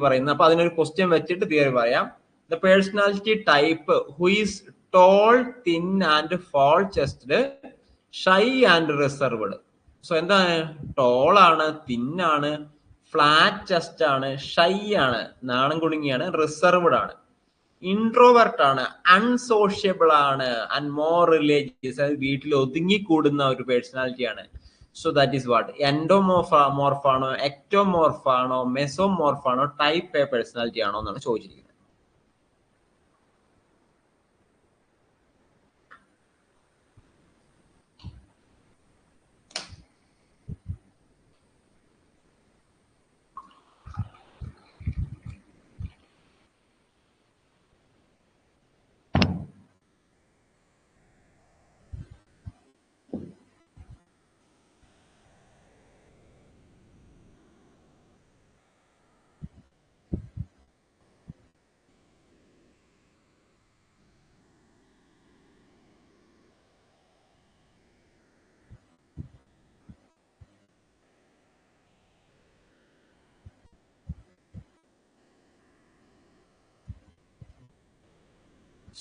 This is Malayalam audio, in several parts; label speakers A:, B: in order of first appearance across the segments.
A: പറയുന്നത്. അപ്പൊ അതിനൊരു ക്വസ്റ്റ്യൻ വെച്ചിട്ട് തിയറി പറയാം. The personality type who is tall, thin and flat chested, shy and reserved. So എന്താണ്? ടോൾ ആണ്, തിന്നാണ്, ഫ്ലാറ്റ് ചെസ്റ്റ് ആണ്, ഷൈ ആണ്, നാണം കുടുങ്ങിയാണ്, റിസർവ്ഡ് ആണ്, ഇൻട്രോവേർട്ട് ആണ്, അൺസോഷ്യബിൾ ആണ്, ആൻഡ് മോർ റിലേറ്റീവ്സ്, അതായത് വീട്ടിൽ ഒതുങ്ങിക്കൂടുന്ന ഒരു പേഴ്സണാലിറ്റി ആണ്. So that is what? Endomorph ആണോ, എക്ടോമോർഫ് ആണോ, മെസോമോർഫ് ആണോ, ടൈപ്പ് എ പേഴ്സണാലിറ്റി ആണോ എന്നാണ് ചോദിച്ചിരിക്കുന്നത്.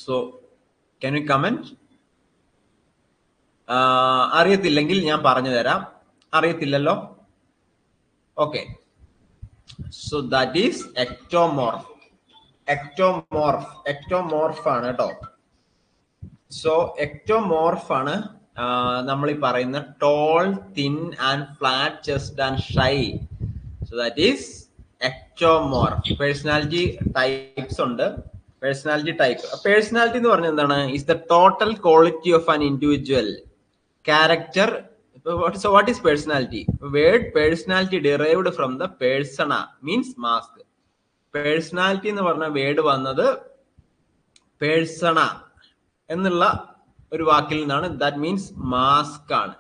A: So can you comment? അറിയത്തില്ലെങ്കിൽ ഞാൻ പറഞ്ഞു തരാം. അറിയത്തില്ലല്ലോ? Okay. So that is ectomorph. Ectomorph ആണ് കേട്ടോ. സോ എക്ടോമോർഫ് ആണ് നമ്മൾ ഈ പറയുന്ന tall, thin and flat chest and shy. So that is ectomorph. Personality types ഉണ്ട്. പേഴ്സണാലിറ്റി ടൈപ്പ്, പേഴ്സണാലിറ്റി എന്ന് പറഞ്ഞാൽ എന്താണ്? Is the total quality of an individual character. So what is personality? Word personality derived from the persona means mask. Personality എന്ന് പറഞ്ഞ വേർഡ് വന്നത് പേഴ്സണ എന്നുള്ള ഒരു വാക്കിൽ നിന്നാണ്. ദാറ്റ് മീൻസ് മാസ്ക് ആണ്.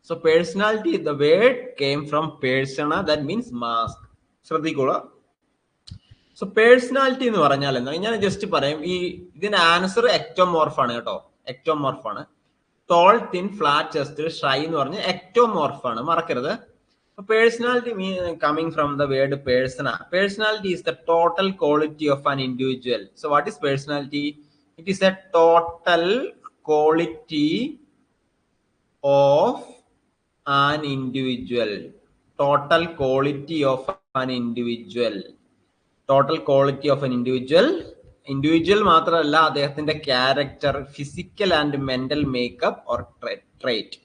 A: So personality, the word came from persona, that means mask. ശ്രദ്ധിക്കുക. സോ പേഴ്സണാലിറ്റി എന്ന് പറഞ്ഞാൽ എന്താണ്? ഞാൻ ജസ്റ്റ് പറയാം. ഇതിന്റെ ആൻസർ എക്ടോമോർഫ് ആണ് കേട്ടോ. എക്ടോമോർഫ് ആണ്. Tall, thin, flat chest, shy എന്ന് പറഞ്ഞ എക്ടോമോർഫ് ആണ്, മറക്കരുത്. Personality coming from the word persona. Personality is the total quality of an individual. So what is personality? It is a total quality of an individual. Total quality of an individual. Total quality of an individual. Individual മാത്രമല്ല, അദ്ദേഹത്തിന്റെ character, physical and mental makeup or trait.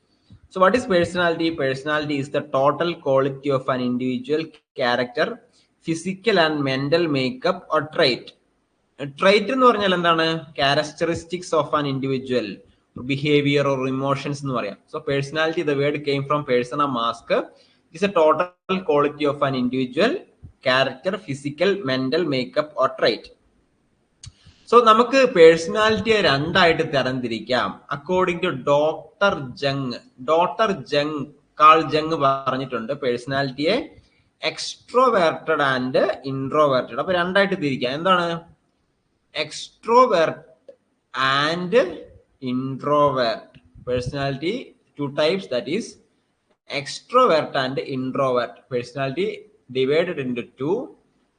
A: So what is personality? Personality is the total quality of an individual character, physical and mental makeup or trait. Trait എന്ന് പറഞ്ഞാൽ എന്താണ്? Characteristics of an individual, behaviour or emotions എന്ന് പറയാം. So personality, the word came from persona, mask. It is a total quality of an individual character, physical, mental makeup or trait. So നമുക്ക് പേഴ്സണാലിറ്റിയെ രണ്ടായിട്ട് തരംതിരിക്കാം according to doctor Jung. Carl Jung പറഞ്ഞിട്ടുണ്ട് പേഴ്സണാലിറ്റിയെ എക്സ്ട്രോവേർട്ടഡ് ആൻഡ് ഇൻട്രോവേർട്ടഡ്. അപ്പൊ രണ്ടായിട്ട് തിരിക്കാം. എന്താണ്? Extrovert and introvert. Personality two types, that is extrovert and introvert. Personality divided into two,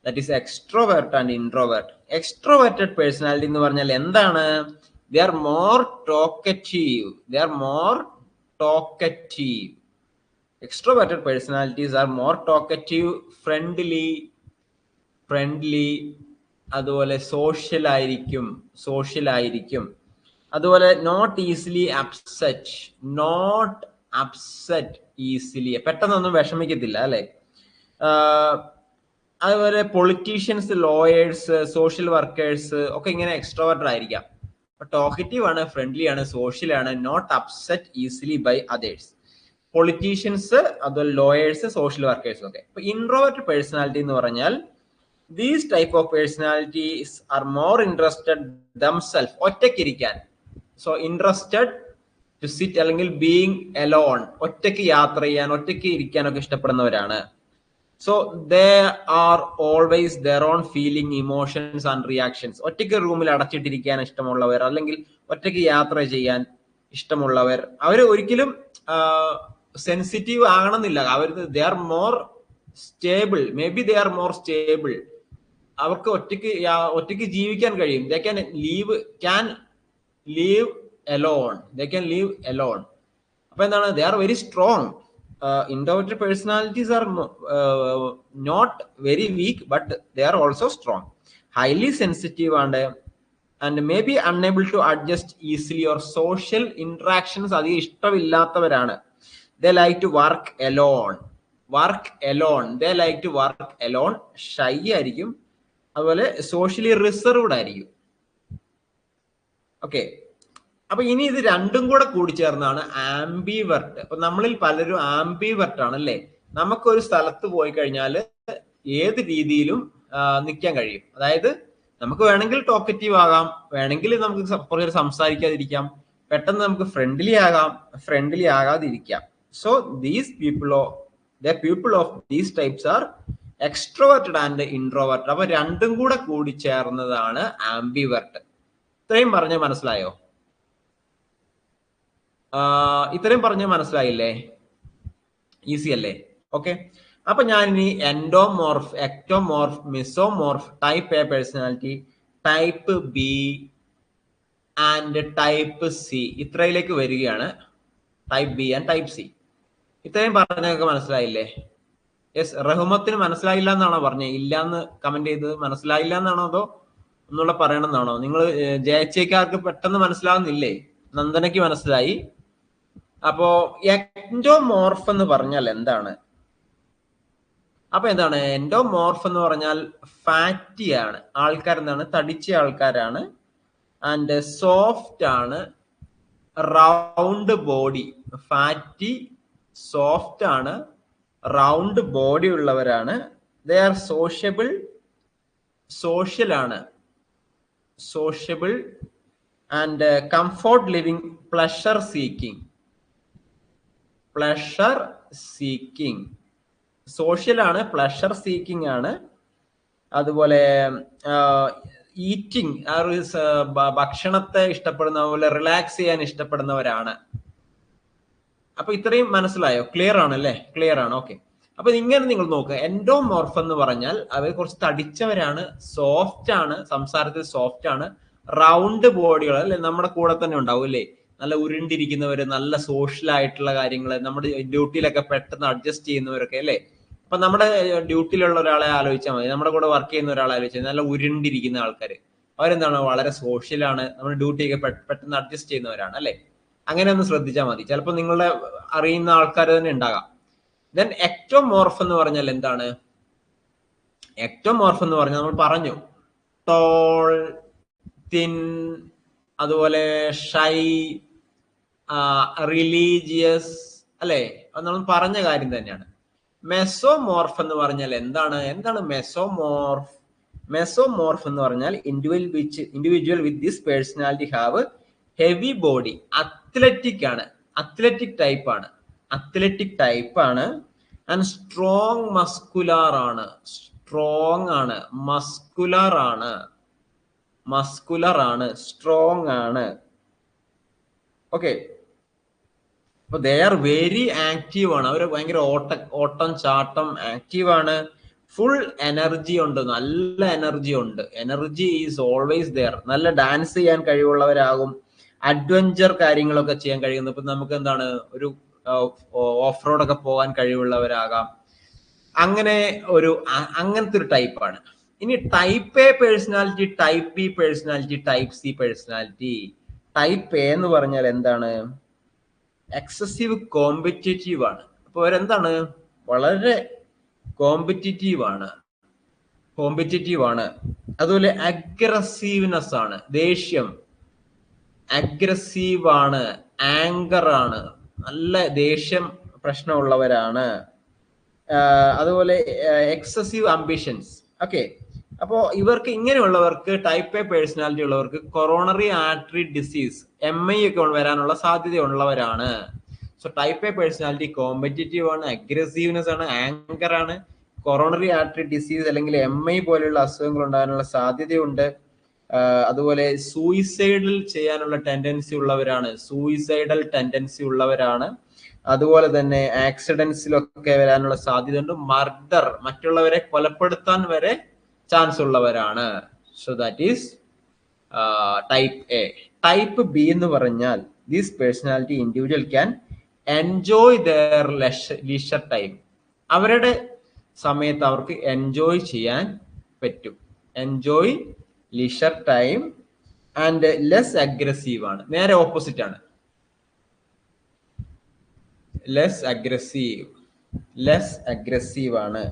A: that is extrovert and introvert. Extroverted personality എന്ന് പറഞ്ഞാൽ എന്താണ്? They are more talkative. Extroverted personalities are more talkative, friendly, അതുപോലെ സോഷ്യൽ ആയിരിക്കും. അതുപോലെ നോട്ട് അപ്സെറ്റ് ഈസിലി, പെട്ടെന്നൊന്നും വിഷമിക്കത്തില്ല അല്ലെ. അതുപോലെ പൊളിറ്റീഷ്യൻസ്, ലോയേഴ്സ്, സോഷ്യൽ വർക്കേഴ്സ് ഒക്കെ ഇങ്ങനെ എക്സ്ട്രോവേർട്ടഡ് ആയിരിക്കാം. ടോക്കറ്റീവ് ആണ്, ഫ്രണ്ട്ലി ആണ്, സോഷ്യൽ ആണ്, not upset easily by others. Politicians, അതുപോലെ ലോയേഴ്സ്, സോഷ്യൽ വർക്കേഴ്സ് ഒക്കെ. ഇപ്പൊ ഇൻട്രോവേർട്ട് പേഴ്സണാലിറ്റി എന്ന് പറഞ്ഞാൽ these type of personalities are more interested themselves, ഒറ്റയ്ക്കിരിക്കാൻ. സോ ഇൻട്രസ്റ്റഡ് ടു സിറ്റ് അല്ലെങ്കിൽ ബീയിങ് അലോൺ, ഒറ്റയ്ക്ക് യാത്ര ചെയ്യാൻ, ഒറ്റയ്ക്ക് ഇരിക്കാനൊക്കെ ഇഷ്ടപ്പെടുന്നവരാണ്. So they are always their own feeling, emotions and reactions. ഒറ്റയ്ക്ക് റൂമിൽ അടച്ചിട്ടിരിക്കാൻ ഇഷ്ടമുള്ളവർ, അല്ലെങ്കിൽ ഒറ്റയ്ക്ക് യാത്ര ചെയ്യാൻ ഇഷ്ടമുള്ളവർ. അവർ ഒരിക്കലും സെൻസിറ്റീവ് ആകണമെന്നില്ല. അവർ they are more stable, maybe they are more stable. അവർക്ക് ഒറ്റയ്ക്ക് ജീവിക്കാൻ കഴിയും. They can live alone. They can live alone. അപ്പൊ എന്താണ്, they are very strong. Introverted personalities are not very weak, but they are also strong. Highly sensitive and may be unable to adjust easily or social interactions അധികം ഇഷ്ടമില്ലാത്തവരാണ്. They like to work alone. They like to work alone. Shy ആയിരിക്കും, അതുപോലെ സോഷ്യലി റിസർവ്ഡ് ആയിരിക്കും. ഓക്കെ, അപ്പൊ ഇനി ഇത് രണ്ടും കൂടെ കൂടി ചേർന്നാണ് ആംബിവർട്ട്. അപ്പൊ നമ്മളിൽ പലരും ആംബിവർട്ട് ആണ് അല്ലേ. നമുക്കൊരു സ്ഥലത്ത് പോയി കഴിഞ്ഞാൽ ഏത് രീതിയിലും നിൽക്കാൻ കഴിയും. അതായത് നമുക്ക് വേണമെങ്കിൽ ടോക്കറ്റീവ് ആകാം, വേണമെങ്കിൽ നമുക്ക് കുറച്ച് സംസാരിക്കാതിരിക്കാം, പെട്ടെന്ന് നമുക്ക് ഫ്രണ്ട്ലി ആകാതിരിക്കാം. So these people of these types are extroverted and introverted. അപ്പൊ രണ്ടും കൂടെ കൂടി ചേർന്നതാണ് ആംബിവർട്ട്. ഇത്രയും പറഞ്ഞ മനസ്സിലായോ? ഇത്രയും പറഞ്ഞ മനസ്സിലായില്ലേ? ഈസി അല്ലേ? ഓക്കെ, അപ്പൊ ഞാൻ ഇനി endomorph, ectomorph, mesomorph, type A personality, type B and type C, ഇത്രയിലേക്ക് വരികയാണ്. Type B and type C. ഇത്രയും പറഞ്ഞൊക്കെ മനസ്സിലായില്ലേ? യെസ്. റഹ്മത്തിന് മനസ്സിലായില്ല എന്നാണോ പറഞ്ഞത്? ഇല്ലാന്ന് കമന്റ് ചെയ്ത് മനസ്സിലായില്ല എന്നാണോ, അതോ ഒന്നുകൂടെ പറയണമെന്നാണോ? നിങ്ങൾ ജയച്ചേക്കാർക്ക് പെട്ടെന്ന് മനസ്സിലാവുന്നില്ലേ? നന്ദനയ്ക്ക് മനസ്സിലായി. അപ്പോ എൻഡോമോർഫ് എന്ന് പറഞ്ഞാൽ എന്താണ്? അപ്പൊ എന്താണ് എൻഡോമോർഫ് എന്ന് പറഞ്ഞാൽ? ഫാറ്റി ആണ് ആൾക്കാർ, എന്താണ്, തടിച്ച ആൾക്കാരാണ്, ആൻഡ് സോഫ്റ്റ് ആണ്, റൗണ്ട് ബോഡി. ഫാറ്റി, സോഫ്റ്റ് ആണ്, റൗണ്ട് ബോഡി ഉള്ളവരാണ്. They are sociable and comfort living, pleasure seeking. Social ആണ്, പ്ലഷർ സീക്കിംഗ് ആണ്, അതുപോലെ ഈറ്റിംഗ്, ആ ഒരു ഭക്ഷണത്തെ ഇഷ്ടപ്പെടുന്ന പോലെ റിലാക്സ് ചെയ്യാൻ ഇഷ്ടപ്പെടുന്നവരാണ്. അപ്പൊ ഇത്രയും മനസ്സിലായോ? ക്ലിയർ ആണ് അല്ലേ? ക്ലിയർ ആണ്. ഓക്കെ, അപ്പൊ ഇങ്ങനെ നിങ്ങൾ നോക്കുക. എൻഡോമോർഫ് എന്ന് പറഞ്ഞാൽ അവർ കുറച്ച് തടിച്ചവരാണ്, സോഫ്റ്റ് ആണ്, സംസാരത്തിൽ സോഫ്റ്റ് ആണ്, റൗണ്ട് ബോഡികൾ അല്ലെ, നമ്മുടെ കൂടെ തന്നെ ഉണ്ടാവും അല്ലേ, നല്ല ഉരുണ്ടിരിക്കുന്നവര്, നല്ല സോഷ്യൽ ആയിട്ടുള്ള കാര്യങ്ങൾ, നമ്മുടെ ഡ്യൂട്ടിയിലൊക്കെ പെട്ടെന്ന് അഡ്ജസ്റ്റ് ചെയ്യുന്നവരൊക്കെ അല്ലേ. അപ്പൊ നമ്മുടെ ഡ്യൂട്ടിയിലുള്ള ഒരാളെ ആലോചിച്ചാൽ മതി, നമ്മുടെ കൂടെ വർക്ക് ചെയ്യുന്ന ഒരാളെ ആലോചിച്ചാൽ നല്ല ഉരുണ്ടിരിക്കുന്ന ആൾക്കാർ, അവരെന്താണ്, വളരെ സോഷ്യലാണ്, നമ്മുടെ ഡ്യൂട്ടിയൊക്കെ പെട്ടെന്ന് അഡ്ജസ്റ്റ് ചെയ്യുന്നവരാണ് അല്ലെ. അങ്ങനെ ഒന്ന് ശ്രദ്ധിച്ചാൽ മതി. ചിലപ്പോൾ നിങ്ങളുടെ അറിയുന്ന ആൾക്കാർ തന്നെ ഉണ്ടാകാം. ദെൻ എക്ടോമോർഫ് എന്ന് പറഞ്ഞാൽ എന്താണ്? എക്ടോമോർഫ് എന്ന് പറഞ്ഞാൽ നമ്മൾ പറഞ്ഞു, ടോൾ, തിൻ, അതുപോലെ ഷൈ, റിലീജിയസ് അല്ലെ, അത് നമ്മൾ പറഞ്ഞ കാര്യം തന്നെയാണ്. മെസോമോർഫ് എന്ന് പറഞ്ഞാൽ എന്താണ് മെസോമോർഫ്? മെസോമോർഫ് എന്ന് പറഞ്ഞാൽ individual with this personality have heavy body, athletic ആണ്, അത്ലറ്റിക് ടൈപ്പ് ആണ്, ആൻഡ് സ്ട്രോങ് മസ്കുലാർ ആണ്, സ്ട്രോങ് ആണ്. ഓക്കെ, അപ്പൊ ദേ ആർ വെരി ആക്റ്റീവ് ആണ്, അവർ ഭയങ്കര ഓട്ടം ചാട്ടം ആക്റ്റീവ് ആണ്, ഫുൾ എനർജി ഉണ്ട്, നല്ല എനർജി ഉണ്ട്, എനർജി ഈസ് ഓൾവേസ് ദെയർ. നല്ല ഡാൻസ് ചെയ്യാൻ കഴിവുള്ളവരാകും, അഡ്വഞ്ചർ കാര്യങ്ങളൊക്കെ ചെയ്യാൻ കഴിയുന്നു. ഇപ്പൊ നമുക്ക് എന്താണ്, ഒരു ഓഫ് റോഡ് ഒക്കെ പോകാൻ കഴിവുള്ളവരാകാം. അങ്ങനത്തെ ഒരു ടൈപ്പാണ്. ഇനി type A personality, type B personality, type C personality. Type A എന്ന് പറഞ്ഞാൽ എന്താണ്? എക്സസീവ് കോമ്പറ്റീറ്റീവ് ആണ്. അപ്പൊ അവരെന്താണ്, വളരെ കോമ്പറ്റീറ്റീവ് ആണ്. അതുപോലെ അഗ്രസീവ്നെസ് ആണ്, ദേഷ്യം, അഗ്രസീവ് ആണ്, ആങ്കർ ആണ്, നല്ല ദേഷ്യം പ്രശ്നമുള്ളവരാണ്. അതുപോലെ എക്സസീവ് അംബിഷൻസ്. ഓക്കെ, അപ്പോ ഇവർക്ക്, ഇങ്ങനെയുള്ളവർക്ക്, ടൈപ്പ് എ പേഴ്സണാലിറ്റി ഉള്ളവർക്ക് കൊറോണറി ആർട്ടറി ഡിസീസ്, MI ഒക്കെ വരാനുള്ള സാധ്യത ഉള്ളവരാണ്. So type A personality competitive ആണ്, അഗ്രസീവ്നെസ് ആണ്, ആങ്കർ ആണ്, കൊറോണറി ആർട്ടറി ഡിസീസ് അല്ലെങ്കിൽ MI പോലെയുള്ള അസുഖങ്ങൾ ഉണ്ടാകാനുള്ള സാധ്യതയുണ്ട്. അതുപോലെ സൂയിസൈഡൽ ചെയ്യാനുള്ള ടെൻഡൻസി ഉള്ളവരാണ്. അതുപോലെ തന്നെ ആക്സിഡൻസിലൊക്കെ വരാനുള്ള സാധ്യതയുണ്ട്. മർഡർ, മറ്റുള്ളവരെ കൊലപ്പെടുത്താൻ വരെ ചാൻസ് ഉള്ളവരാണ്. So that is type A. Type B എന്ന് പറഞ്ഞാൽ this personality individual can enjoy their leisure time. അവരുടെ സമയത്ത് അവർക്ക് എൻജോയ് ചെയ്യാൻ പറ്റും. Enjoy leisure time and less aggressive ആണ്. നേരെ ഓപ്പോസിറ്റ് ആണ്. ലെസ് അഗ്രസീവ് ആണ്.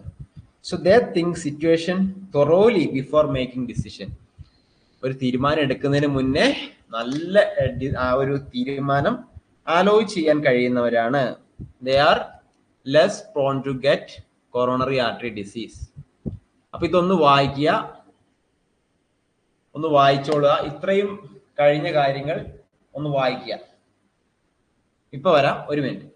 A: So they think situation thoroughly before making decision. ഒരു തീരുമാനം എടുക്കുന്നതിന് മുന്നേ നല്ല ഒരു തീരുമാനം ആലോചിച്ച് ചെയ്യാൻ കഴിയുന്നവരാണ്. They are less prone to get coronary artery disease. അപ്പൊ ഇതൊന്ന് വായിക്കുക, ഒന്ന് വായിച്ചോളുക. ഇത്രയും കഴിഞ്ഞ കാര്യങ്ങൾ ഒന്ന് വായിക്കുക. ഇപ്പൊ വരാം, ഒരു മിനിറ്റ്.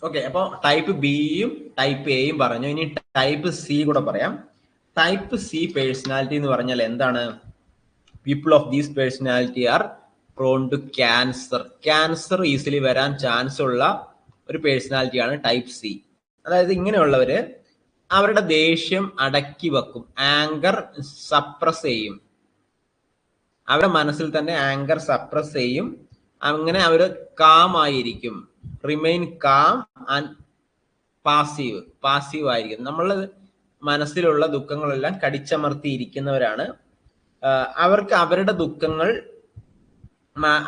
A: ഓക്കെ, അപ്പൊ ടൈപ്പ് ബിയും ടൈപ്പ് എയും പറഞ്ഞു. ഇനി ടൈപ്പ് സി കൂടെ പറയാം. ടൈപ്പ് സി പേഴ്സണാലിറ്റി എന്ന് പറഞ്ഞാൽ എന്താണ്? People of these personality are prone to cancer. Cancer easily വരാൻ ചാൻസ് ഉള്ള ഒരു പേഴ്സണാലിറ്റിയാണ് ടൈപ്പ് സി. അതായത് ഇങ്ങനെയുള്ളവര് അവരുടെ ദേഷ്യം അടക്കി വെക്കും, ആങ്കർ സപ്രസ് ചെയ്യും. അവരുടെ മനസ്സിൽ തന്നെ ആങ്കർ സപ്രസ് ചെയ്യും. അങ്ങനെ അവര് കാം ആയിരിക്കും. റിമെയിൻ കാം ആൻഡ് പാസീവ് ആയിരിക്കും. നമ്മൾ മനസ്സിലുള്ള ദുഃഖങ്ങളെല്ലാം കടിച്ചമർത്തിയിരിക്കുന്നവരാണ്. അവർക്ക് അവരുടെ ദുഃഖങ്ങൾ,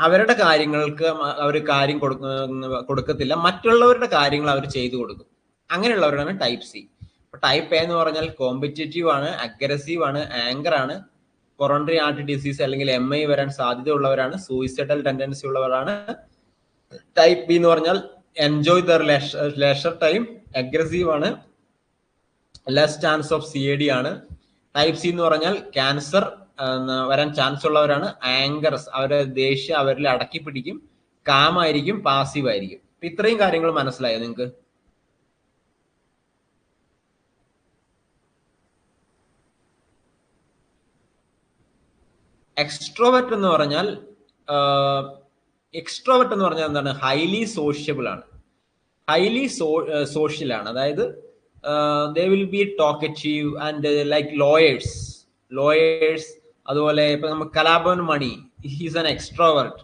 A: അവരുടെ കാര്യങ്ങൾക്ക് അവർ കാര്യം കൊടുക്കത്തില്ല, മറ്റുള്ളവരുടെ കാര്യങ്ങൾ അവർ ചെയ്തു കൊടുക്കും. അങ്ങനെയുള്ളവരാണ് ടൈപ്പ് സി. ടൈപ്പ് എ എന്ന് പറഞ്ഞാൽ കോമ്പറ്റേറ്റീവ് ആണ്, അഗ്രസീവ് ആണ്, ആങ്കർ ആണ്, കൊറോണറി ആർട്ടറി ഡിസീസ് അല്ലെങ്കിൽ MI വരാൻ സാധ്യത ഉള്ളവരാണ്, സൂയിസൈഡൽ ടെൻഡൻസി ഉള്ളവരാണ്. ടൈപ്പ് ബി എന്ന് പറഞ്ഞാൽ enjoy there leisure time, aggressive ആണ്, ലെസ് ചാൻസ് ഓഫ് CAD ആണ്. ടൈപ്പ് സി എന്ന് പറഞ്ഞാൽ ക്യാൻസർ വരാൻ ചാൻസ് ഉള്ളവരാണ്, ആങ്കർസ്, അവരുടെ ദേഷ്യം അവരിൽ അടക്കി പിടിക്കും, കാമായിരിക്കും, പാസീവ് ആയിരിക്കും. ഇത്രയും കാര്യങ്ങൾ മനസ്സിലായോ നിങ്ങൾക്ക്? എക്സ്ട്രോവേർട്ട് എന്ന് പറഞ്ഞാൽ എന്താണ്? ഹൈലി സോഷ്യബിൾ ആണ്, ഹൈലി സോഷ്യൽ ആണ്. അതായത് they will be talkative and like lawyers. അതുപോലെ ഇപ്പൊ നമുക്ക് Kalabhavan Mani, he's an extrovert.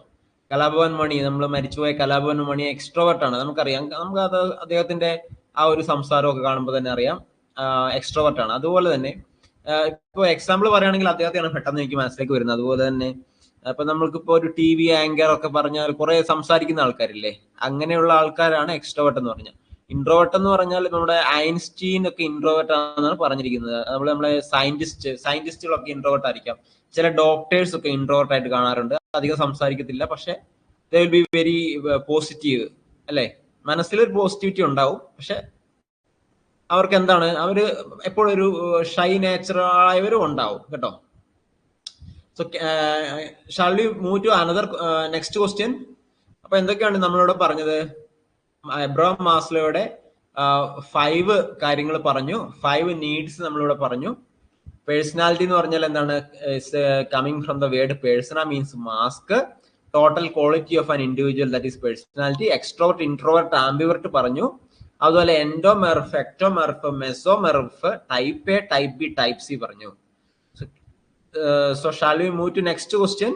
A: Kalabhavan Mani, നമ്മൾ മരിച്ചുപോയ കലാഭവൻ മണി എക്സ്ട്രോവേർട്ട് ആണ്. നമുക്കറിയാം, നമുക്ക് അത് അദ്ദേഹത്തിന്റെ ആ ഒരു സംസാരമൊക്കെ കാണുമ്പോൾ തന്നെ അറിയാം എക്സ്ട്രോവേർട്ട് ആണ്. അതുപോലെ തന്നെ ഇപ്പൊ എക്സാമ്പിൾ പറയുകയാണെങ്കിൽ അദ്ദേഹത്തെയാണ് പെട്ടെന്ന് എനിക്ക് മനസ്സിലേക്ക് വരുന്നത്. അതുപോലെ തന്നെ ഇപ്പൊ നമ്മൾക്കിപ്പോ ഒരു TV ആങ്കർ ഒക്കെ പറഞ്ഞാൽ കുറെ സംസാരിക്കുന്ന ആൾക്കാരില്ലേ, അങ്ങനെയുള്ള ആൾക്കാരാണ് എക്സ്ട്രോവേർട്ട് എന്ന് പറഞ്ഞാൽ. ഇൻട്രോവേർട്ട് എന്ന് പറഞ്ഞാൽ നമ്മുടെ ഐൻസ്റ്റീൻ ഒക്കെ ഇൻട്രോവേർട്ട് ആണെന്നാണ് പറഞ്ഞിരിക്കുന്നത്. നമ്മളെ സയന്റിസ്റ്റുകളൊക്കെ ഇൻട്രോവേർട്ട് ആയിരിക്കാം. ചില ഡോക്ടേഴ്സ് ഒക്കെ ഇൻട്രോവേർട്ട് ആയിട്ട് കാണാറുണ്ട്. അധികം സംസാരിക്കത്തില്ല, പക്ഷെ they will be very positive അല്ലെ, മനസ്സിലൊരു പോസിറ്റിവിറ്റി ഉണ്ടാവും. പക്ഷെ അവർക്ക് എന്താണ്, അവര് എപ്പോഴും ഒരു ഷൈ നേച്ചർ ആയവരും ഉണ്ടാവും കേട്ടോ. So shall we move to another next question. അപ്പൊ എന്തൊക്കെയാണ് നമ്മളിവിടെ പറഞ്ഞത്? എബ്രഹാം മാസ്ലോയുടെ 5 കാര്യങ്ങൾ പറഞ്ഞു, 5 നീഡ്സ് നമ്മളിവിടെ പറഞ്ഞു. പേഴ്സണാലിറ്റി എന്ന് പറഞ്ഞാൽ എന്താണ്? Coming from the word persona means mask. Total quality of an individual, that is personality. Extrovert, introvert, ambivert പറഞ്ഞു. അതുപോലെ endomorph, ectomorph, mesomorph, type A, type B, type C പറഞ്ഞു. So shall we move to next question?